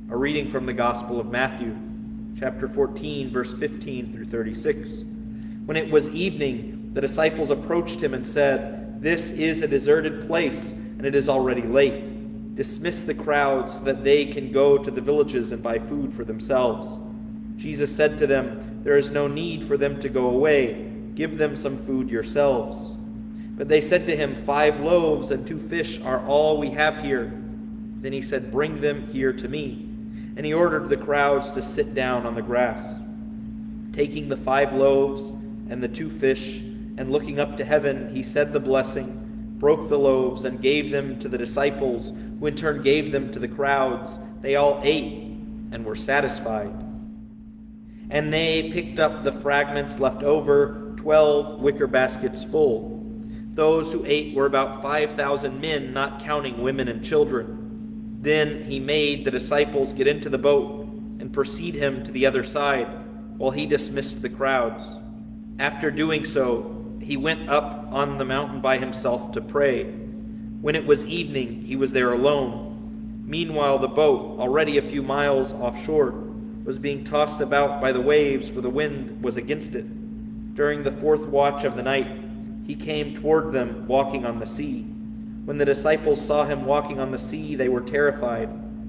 A reading from the Gospel of Matthew, chapter 14, verse 15 through 36. When it was evening, the disciples approached him and said, "This is a deserted place, and it is already late. Dismiss the crowds so that they can go to the villages and buy food for themselves." Jesus said to them, "There is no need for them to go away. Give them some food yourselves." But they said to him, "5 loaves and 2 fish are all we have here." Then he said, "Bring them here to me." And he ordered the crowds to sit down on the grass. Taking the 5 loaves and the 2 fish, and looking up to heaven, he said the blessing, broke the loaves, and gave them to the disciples, who in turn gave them to the crowds. They all ate and were satisfied. And they picked up the fragments left over, 12 wicker baskets full. Those who ate were about 5,000 men, not counting women and children. Then he made the disciples get into the boat and precede him to the other side, while he dismissed the crowds. After doing so, he went up on the mountain by himself to pray. When it was evening, he was there alone. Meanwhile, the boat, already a few miles offshore, was being tossed about by the waves, for the wind was against it. During the 4th watch of the night, he came toward them walking on the sea. When the disciples saw him walking on the sea, they were terrified.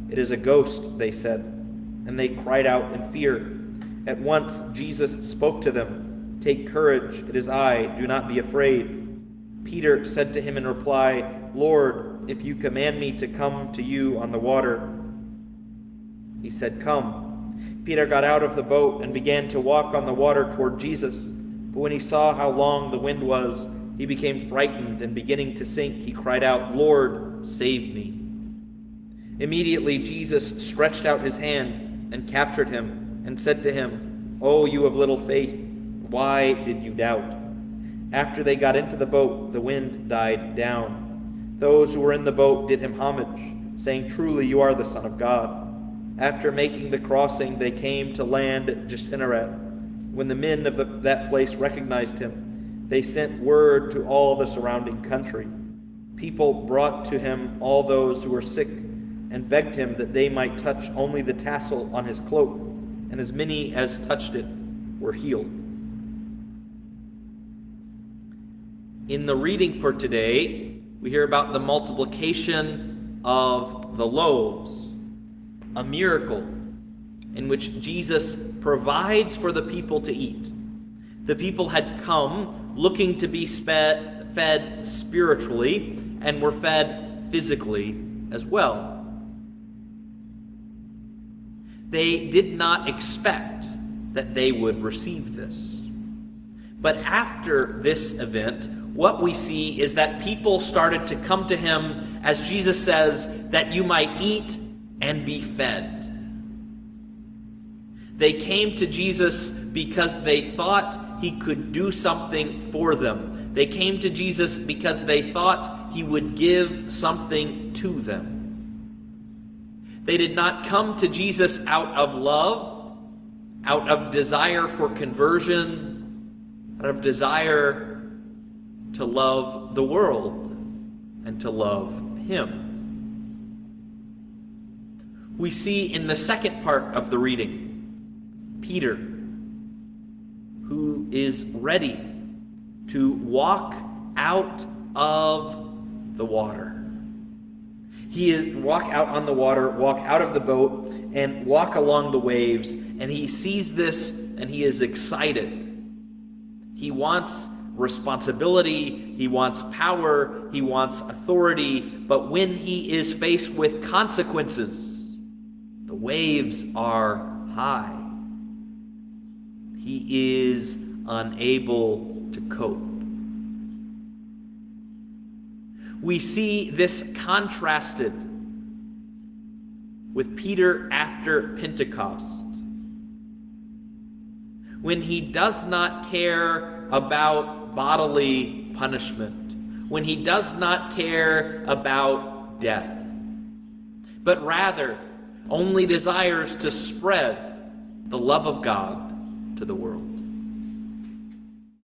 "It is a ghost," they said, and they cried out in fear. At once Jesus spoke to them, "Take courage, it is I, do not be afraid." Peter said to him in reply, "Lord, if you command me to come to you on the water." He said, "Come." Peter got out of the boat and began to walk on the water toward Jesus. But when he saw how long the wind was, he became frightened, and beginning to sink, he cried out, "Lord, save me." Immediately Jesus stretched out his hand and captured him and said to him, "Oh, you of little faith, why did you doubt?" After they got into the boat, the wind died down. Those who were in the boat did him homage, saying, "Truly you are the Son of God." After making the crossing, they came to land at Gennesaret. When the men of that place recognized him, they sent word to all the surrounding country. People brought to him all those who were sick and begged him that they might touch only the tassel on his cloak, and as many as touched it were healed. In the reading for today, we hear about the multiplication of the loaves, a miracle in which Jesus provides for the people to eat. The people had come looking to be fed spiritually and were fed physically as well. They did not expect that they would receive this. But after this event, what we see is that people started to come to him, as Jesus says, that you might eat and be fed. They came to Jesus because they thought he could do something for them. They came to Jesus because they thought he would give something to them. They did not come to Jesus out of love, out of desire for conversion, out of desire to love the world and to love him. We see in the second part of the reading, Peter, who is ready to walk out of the water. He is walk out on the water, walk out of the boat, and walk along the waves. And he sees this, and he is excited. He wants responsibility, he wants power, he wants authority. But when he is faced with consequences, the waves are high. He is unable to cope. We see this contrasted with Peter after Pentecost, when he does not care about bodily punishment, when he does not care about death, but rather only desires to spread the love of God to the world.